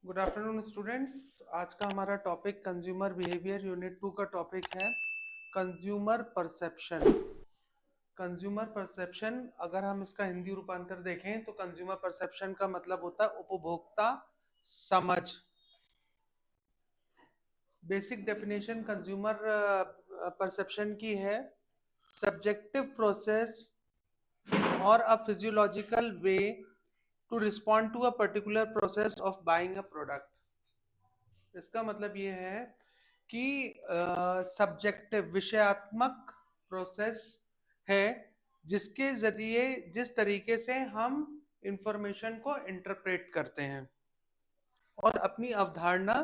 Good afternoon students. आज का हमारा टॉपिक कंज्यूमर बिहेवियर यूनिट 2 का टॉपिक है कंज्यूमर परसेप्शन। कंज्यूमर परसेप्शन अगर हम इसका हिंदी रूपांतर देखें तो कंज्यूमर परसेप्शन का मतलब होता है उपभोक्ता समझ। बेसिक डेफिनेशन कंज्यूमर परसेप्शन की है सब्जेक्टिव प्रोसेस और a physiological way to respond to a particular process of buying a product. इसका मतलब ये है कि सब्जेक्टिव विषयात्मक प्रोसेस है जिसके जरिए जिस तरीके से हम इंफॉर्मेशन को इंटरप्रेट करते हैं और अपनी अवधारणा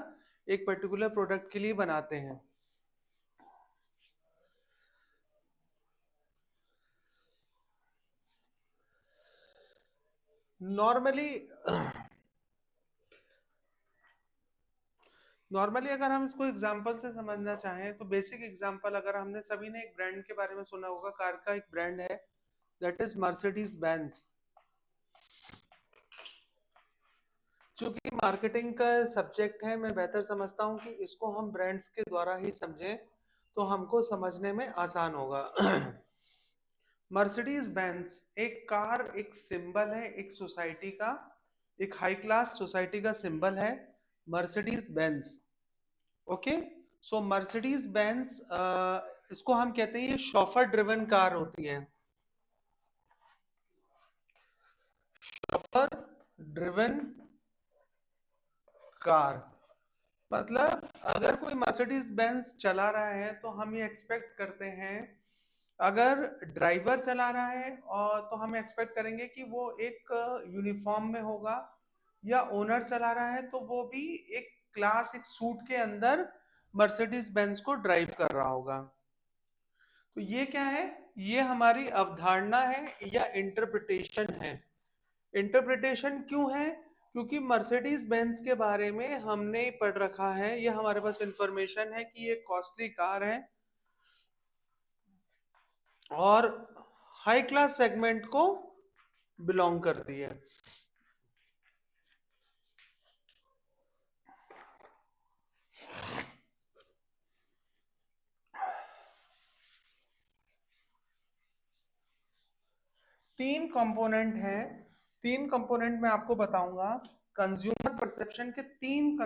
एक पर्टिकुलर प्रोडक्ट के लिए बनाते हैं। नॉर्मली नॉर्मली अगर हम इसको एग्जांपल से समझना चाहें तो बेसिक एग्जांपल अगर हमने सभी ने एक ब्रांड के बारे में सुना होगा, कार का एक ब्रांड है दैट इज मर्सिडीज बेंज। चूंकि मार्केटिंग का सब्जेक्ट है, मैं बेहतर समझता हूं कि इसको हम ब्रांड्स के द्वारा ही समझें तो हमको समझने में आसान होगा। मर्सिडीज बेंज एक कार, एक सिंबल है एक सोसाइटी का, एक हाई क्लास सोसाइटी का सिंबल है मर्सिडीज बेंज। ओके, सो मर्सिडीज बेंज इसको हम कहते हैं ये शॉफर ड्रिवन कार होती है। शॉफर ड्रिवन कार मतलब अगर कोई मर्सिडीज बेंज चला रहा है तो हम ये एक्सपेक्ट करते हैं, अगर ड्राइवर चला रहा है और तो हम एक्सपेक्ट करेंगे कि वो एक यूनिफॉर्म में होगा, या ओनर चला रहा है तो वो भी एक क्लास एक सूट के अंदर मर्सिडीज बेंज को ड्राइव कर रहा होगा। तो ये क्या है, ये हमारी अवधारणा है या इंटरप्रिटेशन है। इंटरप्रिटेशन क्यों है? क्योंकि मर्सिडीज बेंज के बारे में हमने पढ़ रखा है, ये हमारे पास इंफॉर्मेशन है कि ये कॉस्टली कार है और हाई क्लास सेगमेंट को बिलोंग करती है। तीन कंपोनेंट हैं, तीन कंपोनेंट मैं आपको बताऊंगा। कंज्यूमर परसेप्शन के तीन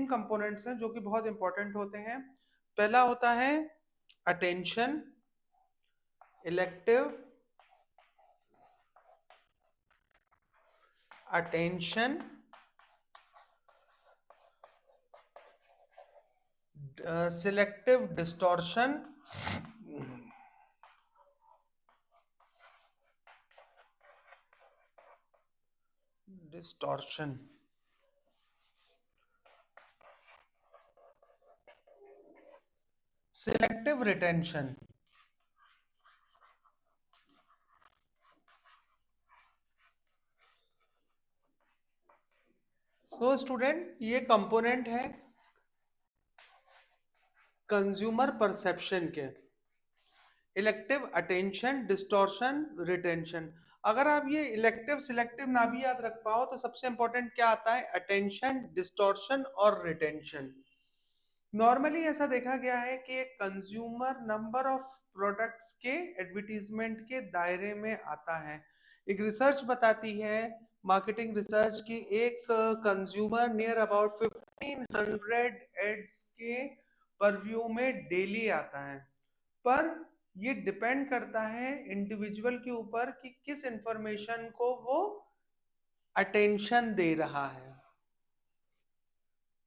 कंपोनेंट्स हैं जो कि बहुत इंपॉर्टेंट होते हैं। पहला होता है attention, elective attention, selective distortion, distortion. Selective retention. So student, ये कंपोनेंट है कंज्यूमर परसेप्शन के, इलेक्टिव अटेंशन डिस्टॉर्शन रिटेंशन। अगर आप ये इलेक्टिव सिलेक्टिव ना भी याद रख पाओ तो सबसे इंपॉर्टेंट क्या आता है, अटेंशन डिस्टॉर्शन और रिटेंशन। नॉर्मली ऐसा देखा गया है कि एक कंज्यूमर नंबर ऑफ प्रोडक्ट्स के एडवर्टीजमेंट के दायरे में आता है। एक रिसर्च बताती है, मार्केटिंग रिसर्च, की एक कंज्यूमर नियर अबाउट 1500 एड्स के परव्यू में डेली आता है। पर ये डिपेंड करता है इंडिविजुअल के ऊपर कि किस इंफॉर्मेशन को वो अटेंशन दे रहा है।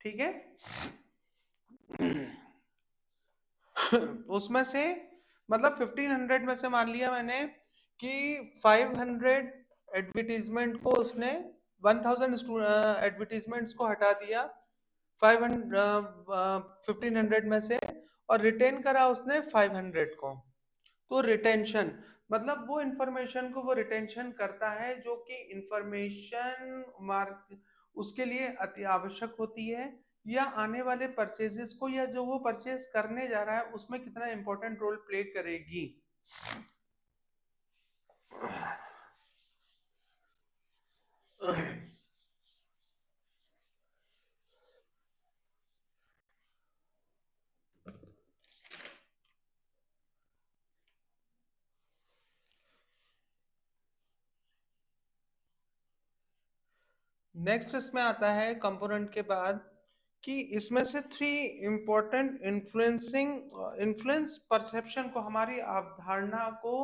ठीक है। उसमें से मतलब 1500 में से मान लिया मैंने कि 500 एडवर्टीजमेंट को उसने 1000 एडवर्टीजमेंट्स को हटा दिया 1500 में से, और रिटेन करा उसने 500 को। तो रिटेंशन मतलब वो इंफॉर्मेशन को वो रिटेंशन करता है जो कि इंफॉर्मेशन मार्क उसके लिए अति आवश्यक होती है, या आने वाले परचेजेस को या जो वो परचेज करने जा रहा है उसमें कितना इंपॉर्टेंट रोल प्ले करेगी। नेक्स्ट इसमें आता है कंपोनेंट के बाद कि इसमें से 3 इंपॉर्टेंट इन्फ्लुएंस परसेप्शन को, हमारी अवधारणा को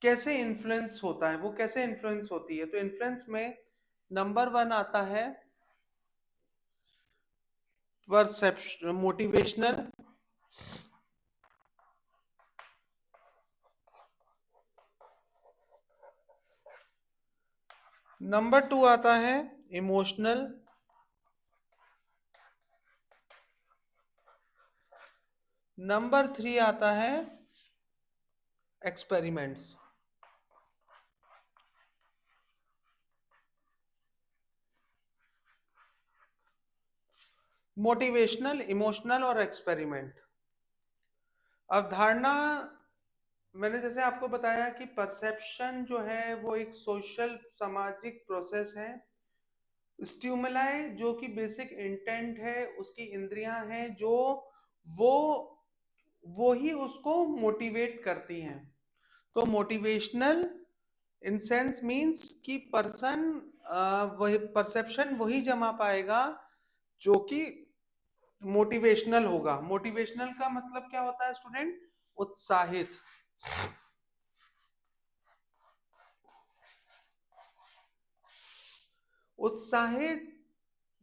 कैसे इन्फ्लुएंस होता है, वो कैसे इन्फ्लुएंस होती है। तो इन्फ्लुएंस में नंबर 1 आता है परसेप्शन, मोटिवेशनल। नंबर 2 आता है इमोशनल। नंबर 3 आता है एक्सपेरिमेंट्स। मोटिवेशनल, इमोशनल और एक्सपेरिमेंट। अवधारणा, मैंने जैसे आपको बताया कि परसेप्शन जो है वो एक सोशल सामाजिक प्रोसेस है। स्टिमुलाई जो कि बेसिक इंटेंट है, उसकी इंद्रियां हैं जो वो वो ही उसको मोटिवेट करती हैं। तो मोटिवेशनल इन सेंस मीन्स कि पर्सन, वही परसेप्शन वही जमा पाएगा जो कि मोटिवेशनल होगा। मोटिवेशनल का मतलब क्या होता है स्टूडेंट? उत्साहित। उत्साहित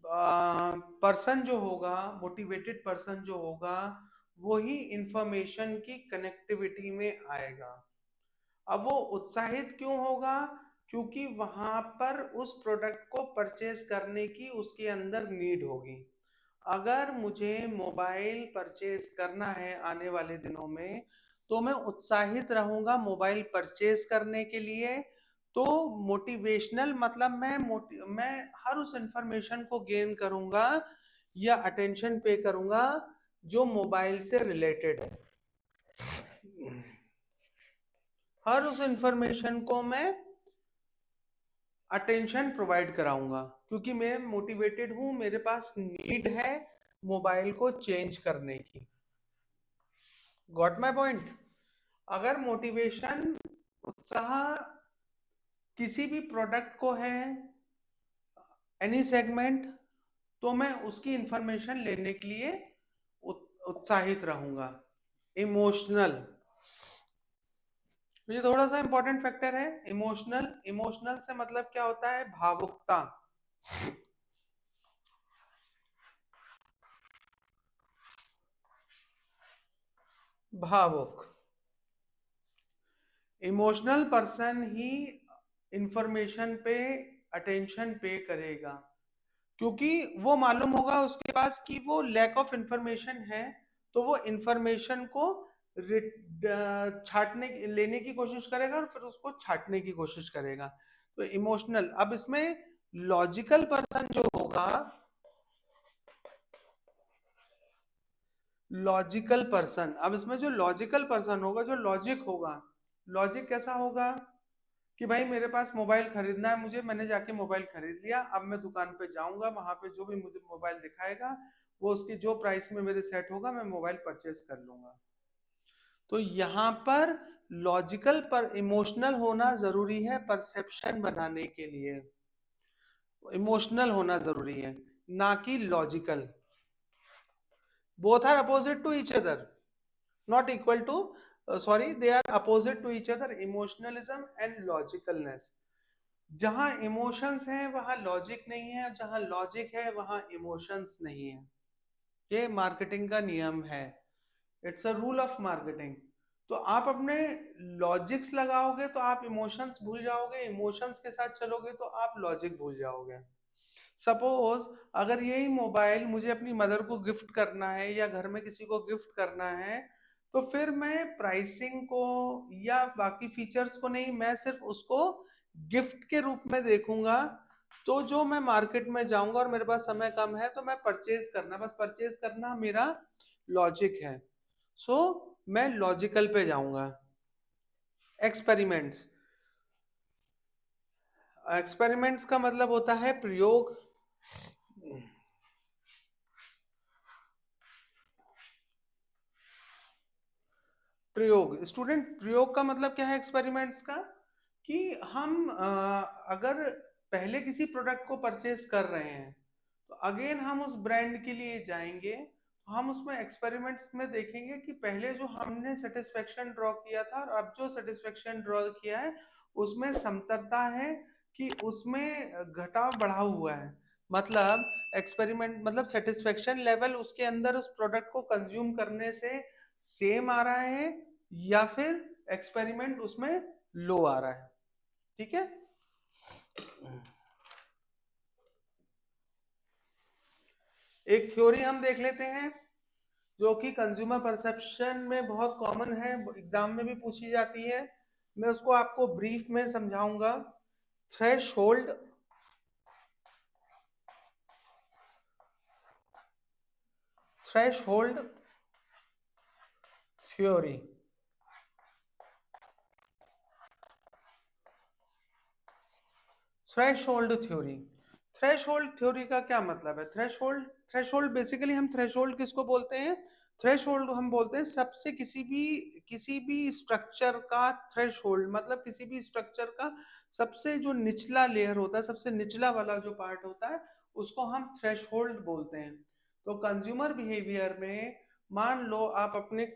पर्सन जो होगा, मोटिवेटेड पर्सन जो होगा, वो ही इंफॉर्मेशन की कनेक्टिविटी में आएगा। अब वो उत्साहित क्यों होगा? क्योंकि वहां पर उस प्रोडक्ट को परचेज करने की उसके अंदर नीड होगी। अगर मुझे मोबाइल परचेज करना है आने वाले दिनों में, तो मैं उत्साहित रहूंगा मोबाइल परचेज करने के लिए। तो मोटिवेशनल मतलब मैं हर उस इंफॉर्मेशन को गेन करूंगा या अटेंशन पे करूंगा जो मोबाइल से रिलेटेड है। हर उस इंफॉर्मेशन को मैं अटेंशन प्रोवाइड कराऊंगा क्योंकि मैं मोटिवेटेड हूं, मेरे पास नीड है मोबाइल को चेंज करने की। Got my point? अगर मोटिवेशन, उत्साह किसी भी प्रोडक्ट को है, एनी सेगमेंट, तो मैं उसकी इंफॉर्मेशन लेने के लिए उत्साहित रहूंगा। इमोशनल, ये थोड़ा सा इंपॉर्टेंट फैक्टर है। इमोशनल, इमोशनल से मतलब क्या होता है? भावुकता। भावुक, इमोशनल पर्सन ही इंफॉर्मेशन पे अटेंशन पे करेगा क्योंकि वो मालूम होगा उसके पास कि वो लैक ऑफ इंफॉर्मेशन है। तो वो इंफॉर्मेशन को छाटने, लेने की कोशिश करेगा और फिर उसको छाटने की कोशिश करेगा। तो इमोशनल। अब इसमें लॉजिकल पर्सन जो होगा, लॉजिकल पर्सन, अब इसमें जो लॉजिकल पर्सन होगा, जो लॉजिक होगा, लॉजिक कैसा होगा कि भाई मेरे पास मोबाइल खरीदना है मुझे, मैंने जाके मोबाइल खरीद लिया, अब मैं दुकान पे जाऊंगा, वहां पे जो भी मुझे मोबाइल दिखाएगा वो उसकी जो प्राइस में मेरे सेट होगा मैं मोबाइल परचेज कर लूंगा। तो यहाँ पर लॉजिकल पर इमोशनल होना जरूरी है परसेप्शन बनाने के लिए। इमोशनल होना जरूरी है, ना कि logical. Both are opposite to each other, not equal to, sorry, they are opposite to each other, emotionalism and logicalness। जहां इमोशंस हैं वहां लॉजिक नहीं है, जहां लॉजिक है वहां इमोशंस नहीं है। ये मार्केटिंग का नियम है, it's a rule of marketing. तो आप अपने लॉजिक्स लगाओगे तो आप इमोशंस भूल जाओगे, इमोशंस के साथ चलोगे तो आप लॉजिक भूल जाओगे। सपोज अगर यही मोबाइल मुझे अपनी मदर को गिफ्ट करना है या घर में किसी को गिफ्ट करना है, तो फिर मैं प्राइसिंग को या बाकी फीचर्स को नहीं, मैं सिर्फ उसको गिफ्ट के रूप में देखूंगा। तो जो मैं मार्केट में जाऊंगा और मेरे पास समय कम है तो मैं परचेज करना, बस परचेज करना मेरा लॉजिक है। सो मैं लॉजिकल पे जाऊंगा। एक्सपेरिमेंट्स, एक्सपेरिमेंट्स का मतलब होता है प्रयोग। प्रयोग, स्टूडेंट, प्रयोग का मतलब क्या है एक्सपेरिमेंट्स का? कि हम अगर पहले किसी प्रोडक्ट को परचेज कर रहे हैं तो अगेन हम उस ब्रांड के लिए जाएंगे, तो हम उसमें एक्सपेरिमेंट्स में देखेंगे कि पहले जो हमने सेटिस्फेक्शन ड्रॉ किया था और अब जो सेटिस्फेक्शन ड्रॉ किया है उसमें समतलता है कि उसमें घटाव बढ़ा हुआ है। मतलब एक्सपेरिमेंट मतलब सेटिस्फेक्शन लेवल उसके अंदर उस प्रोडक्ट को कंज्यूम करने से सेम आ रहा है या फिर एक्सपेरिमेंट उसमें लो आ रहा है। ठीक है, एक थ्योरी हम देख लेते हैं जो कि कंज्यूमर परसेप्शन में बहुत कॉमन है, एग्जाम में भी पूछी जाती है। मैं उसको आपको ब्रीफ में समझाऊंगा। Threshold threshold theory. Threshold theory, threshold theory का क्या मतलब है? थ्रेशोल्ड बेसिकली हम थ्रेशोल्ड किसको बोलते हैं? थ्रेशोल्ड हम बोलते हैं सबसे किसी भी स्ट्रक्चर का थ्रेशोल्ड, मतलब किसी भी स्ट्रक्चर का सबसे जो निचला लेयर होता है, सबसे निचला वाला जो पार्ट होता है उसको हम थ्रेशोल्ड बोलते हैं। तो कंज्यूमर बिहेवियर में मान लो आप अपने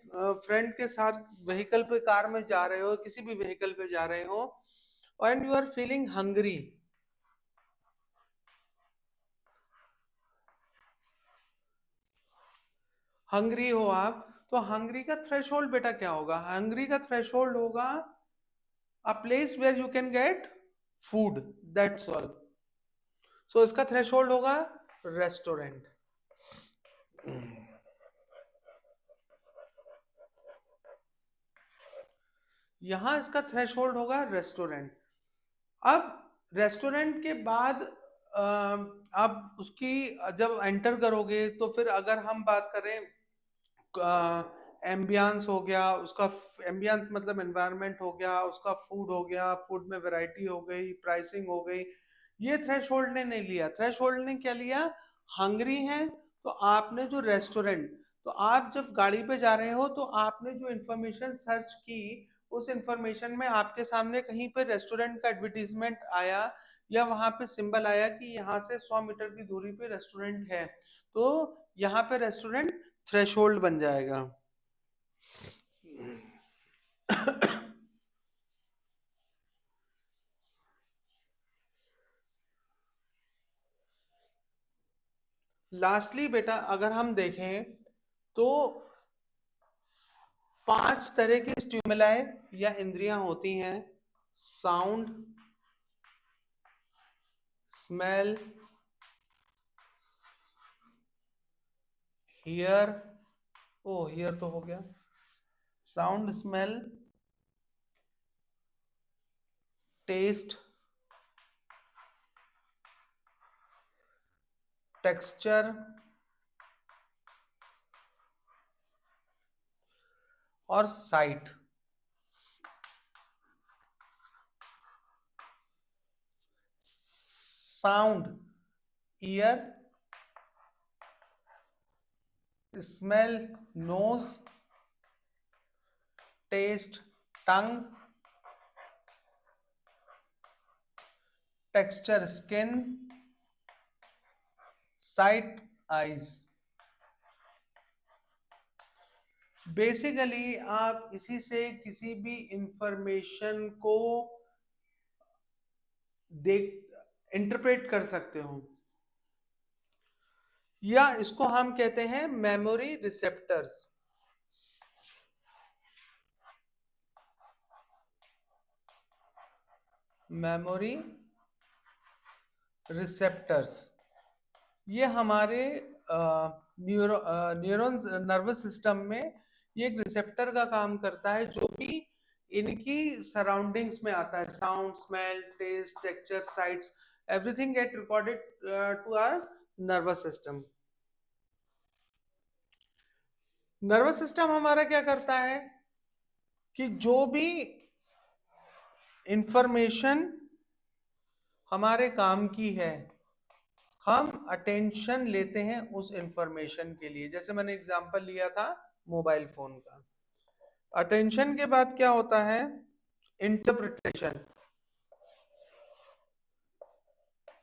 फ्रेंड के साथ व्हीकल पे, कार में जा रहे हो, किसी भी व्हीकल पे जा रहे हो and you are feeling hungry, hungry हो आप, तो हंग्री का थ्रेशोल्ड बेटा क्या होगा? हंग्री का थ्रेशोल्ड होगा a place where you can get food, that's all. So इसका थ्रेशोल्ड होगा रेस्टोरेंट। यहां इसका थ्रेशोल्ड होगा रेस्टोरेंट। अब रेस्टोरेंट के बाद आप उसकी जब एंटर करोगे तो फिर अगर हम बात करें एम्बियंस हो गया उसका, एम्बियंस मतलब एनवायरनमेंट हो गया, उसका फूड हो गया, फूड में वैरायटी हो गई, प्राइसिंग हो गई, ये थ्रेशोल्ड ने नहीं लिया। थ्रेशोल्ड ने क्या लिया? हंग्री है तो आपने जो रेस्टोरेंट, तो आप जब गाड़ी पे जा रहे हो तो आपने जो इंफॉर्मेशन सर्च की उस इंफॉर्मेशन में आपके सामने कहीं पे रेस्टोरेंट का एडवर्टीजमेंट आया या वहां पे सिंबल आया कि यहाँ से 100 मीटर की दूरी पे रेस्टोरेंट है, तो यहाँ पे रेस्टोरेंट थ्रेशोल्ड बन जाएगा। लास्टली बेटा अगर हम देखें तो 5 तरह की स्टिमुलाई या इंद्रियां होती हैं: sound, smell, hear, oh hear तो हो गया, साउंड, स्मेल, टेस्ट, टेक्सचर और sight. Sound ear, smell nose, taste tongue, texture skin, sight eyes. Basically आप इसी से किसी भी इंफॉर्मेशन को देख इंटरप्रेट कर सकते हो, या इसको हम कहते हैं मेमोरी रिसेप्टर्स। मेमोरी रिसेप्टर्स ये हमारे न्यूरॉन्स नर्वस सिस्टम में ये एक रिसेप्टर का काम करता है जो भी इनकी सराउंडिंग्स में आता है। Sound, smell, taste, texture, sights, everything get recorded to our nervous system. Nervous system हमारा क्या करता है कि जो भी इंफॉर्मेशन हमारे काम की है हम अटेंशन लेते हैं उस इंफॉर्मेशन के लिए। जैसे मैंने एग्जांपल लिया था मोबाइल फोन का। अटेंशन के बाद क्या होता है? इंटरप्रिटेशन।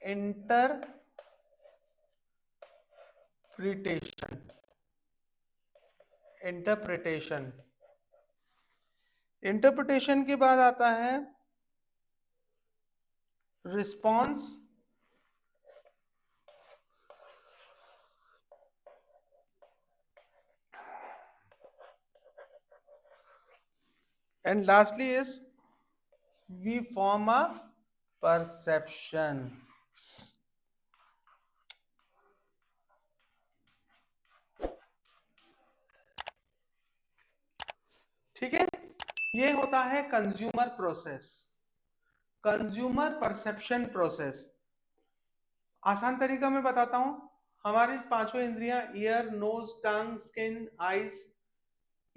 इंटरप्रिटेशन। इंटरप्रिटेशन इंटरप्रिटेशन के बाद आता है response and lastly is we form a perception. ठीक है, ये होता है consumer process, consumer perception process. आसान तरीका मैं बताता हूं। हमारी पांचों इंद्रियां ear, nose, tongue, skin, eyes.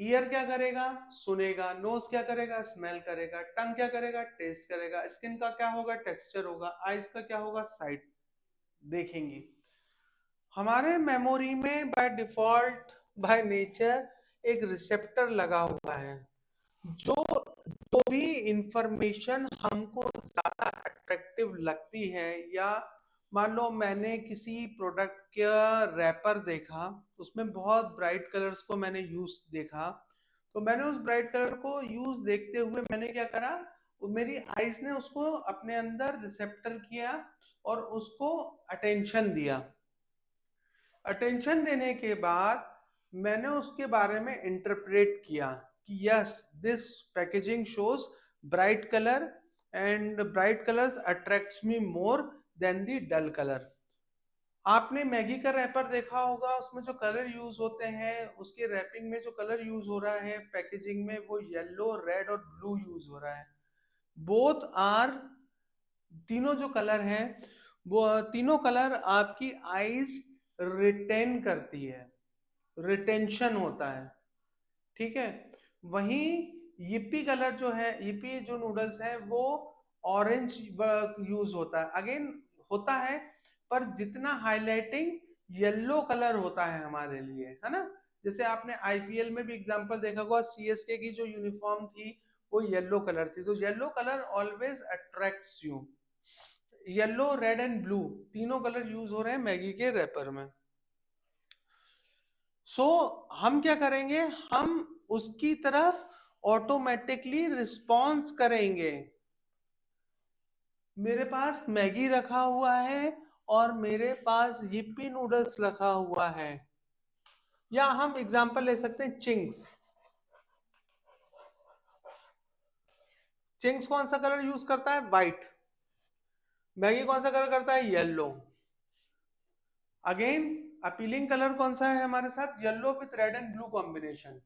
Ear क्या करेगा? सुनेगा। नोज क्या करेगा? स्मेल करेगा। टंग क्या करेगा? टेस्ट करेगा। स्किन का क्या होगा? टेक्सचर होगा। आईज का क्या होगा? साइट देखेंगी। हमारे मेमोरी में बाय डिफॉल्ट, बाय नेचर एक रिसेप्टर लगा हुआ है। जो जो भी इंफॉर्मेशन हमको ज्यादा अट्रैक्टिव लगती है, या मान लो मैंने किसी प्रोडक्ट का रैपर देखा, उसमें बहुत ब्राइट कलर्स को मैंने यूज देखा, तो मैंने उस ब्राइट कलर को यूज देखते हुए मैंने क्या करा, मेरी आईज ने उसको अपने अंदर रिसेप्टर किया और उसको अटेंशन दिया। अटेंशन देने के बाद मैंने उसके बारे में इंटरप्रेट किया कि yes, this packaging shows bright colour and bright colours attracts me more than the dull colour. आपने मैगी का रैपर देखा होगा, उसमें जो कलर यूज होते हैं, उसके रैपिंग में जो कलर यूज हो रहा है पैकेजिंग में, वो येलो, रेड और ब्लू यूज हो रहा है। बोथ आर, तीनों जो कलर हैं वो तीनों कलर आपकी आईज रिटेन करती है, रिटेंशन होता है। ठीक है, वहीं yippee कलर जो है, yippee जो नूडल्स है वो ऑरेंज यूज होता है, अगेन होता है, पर जितना हाईलाइटिंग येलो कलर होता है हमारे लिए, है ना। जैसे आपने आईपीएल में भी एग्जांपल देखा होगा, सीएसके की जो यूनिफॉर्म थी वो येलो कलर थी, तो yellow colour always attracts you. Yellow, red and blue तीनों कलर यूज हो रहे हैं मैगी के रैपर में। हम क्या करेंगे, हम उसकी तरफ ऑटोमेटिकली रिस्पॉन्स करेंगे। मेरे पास मैगी रखा हुआ है और मेरे पास yippee नूडल्स रखा हुआ है, या हम एग्जांपल ले सकते हैं चिंग्स। चिंग्स कौन सा कलर यूज करता है? व्हाइट। मैगी कौन सा कलर करता है? येलो। अगेन अपीलिंग कलर कौन सा है हमारे साथ? Yellow with red and blue combination.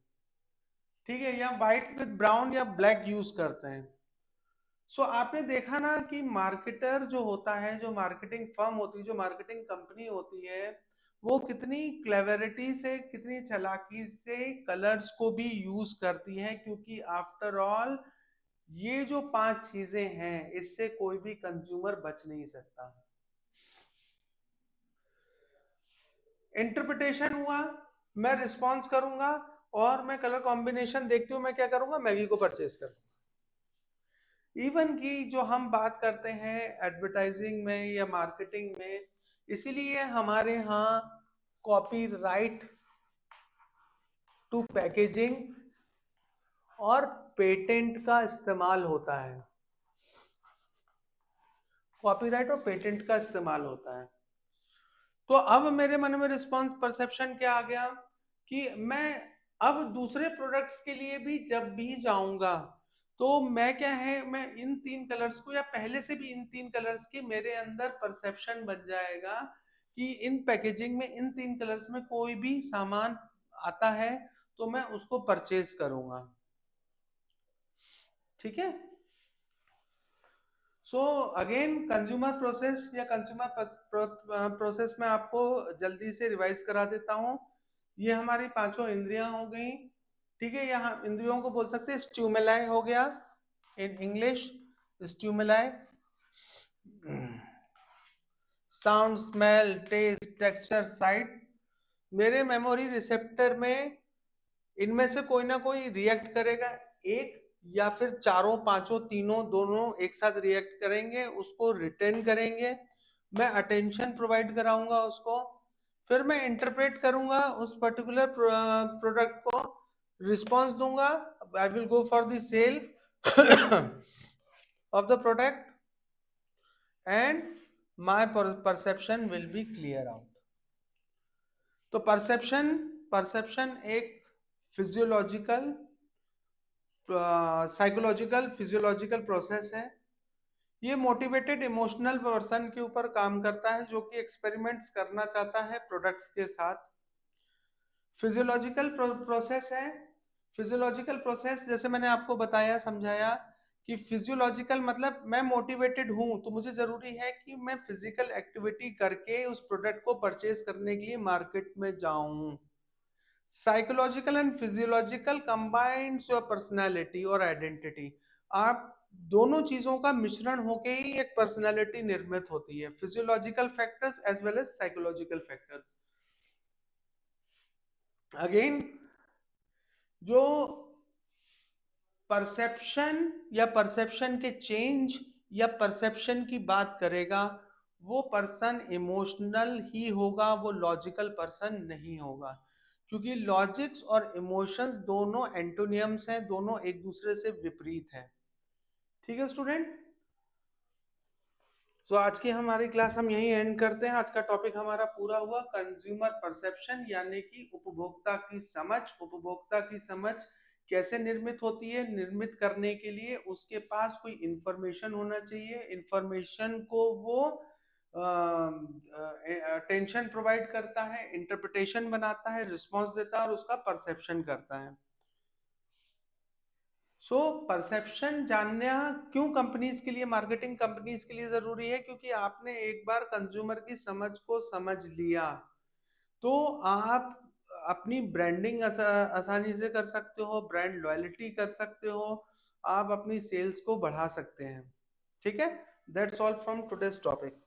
ठीक है, या व्हाइट विथ ब्राउन या ब्लैक यूज करते हैं। आपने देखा ना कि मार्केटर जो होता है, जो मार्केटिंग फर्म होती है, जो मार्केटिंग कंपनी होती है, वो कितनी क्लेवरिटी से, कितनी चालाकी से कलर्स को भी यूज करती है, क्योंकि आफ्टर ऑल ये जो 5 चीजें हैं, इससे कोई भी कंज्यूमर बच नहीं सकता। इंटरप्रिटेशन हुआ, मैं रिस्पॉन्स करूंगा और मैं कलर कॉम्बिनेशन देखती हूँ, मैं क्या करूंगा? मैगी को परचेज करूंगा। इवन की जो हम बात करते हैं एडवर्टाइजिंग में या मार्केटिंग में, इसीलिए हमारे यहाँ कॉपीराइट टू पैकेजिंग और पेटेंट का इस्तेमाल होता है। कॉपीराइट और पेटेंट का इस्तेमाल होता है। तो अब मेरे मन में रिस्पॉन्स परसेप्शन क्या आ गया कि मैं अब दूसरे प्रोडक्ट्स के लिए भी जब भी जाऊंगा, तो मैं क्या है, मैं इन 3 कलर्स को, या पहले से भी इन 3 कलर्स की मेरे अंदर परसेप्शन बन जाएगा कि इन पैकेजिंग में इन 3 कलर्स में कोई भी सामान आता है तो मैं उसको परचेज करूंगा। ठीक है, अगेन कंज्यूमर प्रोसेस या कंज्यूमर प्रोसेस में आपको जल्दी से रिवाइज करा देता हूं। ये हमारी पांचों इंद्रियां हो गई। ठीक है, यहाँ इंद्रियों को बोल सकते हैं स्ट्यूमुलाई हो गया in English, stimuli, sound, smell, taste, texture, sight. मेरे मेमोरी रिसेप्टर में इनमें से कोई ना कोई रिएक्ट करेगा, एक या फिर चारों, पांचों, तीनों, दोनों एक साथ रिएक्ट करेंगे, उसको रिटेन करेंगे। मैं अटेंशन प्रोवाइड कराऊंगा उसको, फिर मैं इंटरप्रेट करूंगा उस पर्टिकुलर प्रोडक्ट को, रिस्पॉन्स दूंगा, I will go for the sale of the product and my perception will be clear out. तो परसेप्शन परसेप्शन एक फिजियोलॉजिकल, साइकोलॉजिकल, फिजियोलॉजिकल प्रोसेस है। ये मोटिवेटेड इमोशनल पर्सन के ऊपर काम करता है जो कि एक्सपेरिमेंट्स करना चाहता है प्रोडक्ट्स के साथ। फिजियोलॉजिकल प्रोसेस है। फिजियोलॉजिकल प्रोसेस जैसे मैंने आपको बताया, समझाया कि फिजियोलॉजिकल मतलब मैं मोटिवेटेड हूं तो मुझे जरूरी है कि मैं फिजिकल एक्टिविटी करके उस प्रोडक्ट को परचेज करने के लिए मार्केट में जाऊं। Psychological and physiological combines your personality और आइडेंटिटी। आप दोनों चीजों का मिश्रण होके ही एक पर्सनालिटी निर्मित होती है, physiological factors as well as psychological factors. Again, जो परसेप्शन या परसेप्शन के चेंज या परसेप्शन की बात करेगा वो पर्सन इमोशनल ही होगा, वो लॉजिकल पर्सन नहीं होगा, क्योंकि लॉजिक्स और इमोशंस दोनों एंटोनियम्स हैं, दोनों एक दूसरे से विपरीत हैं। ठीक है स्टूडेंट, तो आज की हमारी क्लास हम यही एंड करते हैं। आज का टॉपिक हमारा पूरा हुआ, कंज्यूमर परसेप्शन यानी कि उपभोक्ता की समझ। उपभोक्ता की समझ कैसे निर्मित होती है? निर्मित करने के लिए उसके पास कोई इंफॉर्मेशन होना चाहिए, इंफॉर्मेशन को वो अटेंशन प्रोवाइड करता है, इंटरप्रिटेशन बनाता है, रिस्पॉन्स देता है और उसका परसेप्शन करता है। सो परसेप्शन जानना क्यों कंपनीज के लिए, मार्केटिंग कंपनीज के लिए जरूरी है? क्योंकि आपने एक बार कंज्यूमर की समझ को समझ लिया तो आप अपनी ब्रांडिंग आसानी से कर सकते हो, ब्रांड लॉयल्टी कर सकते हो, आप अपनी सेल्स को बढ़ा सकते हैं। ठीक है, that's all from today's topic.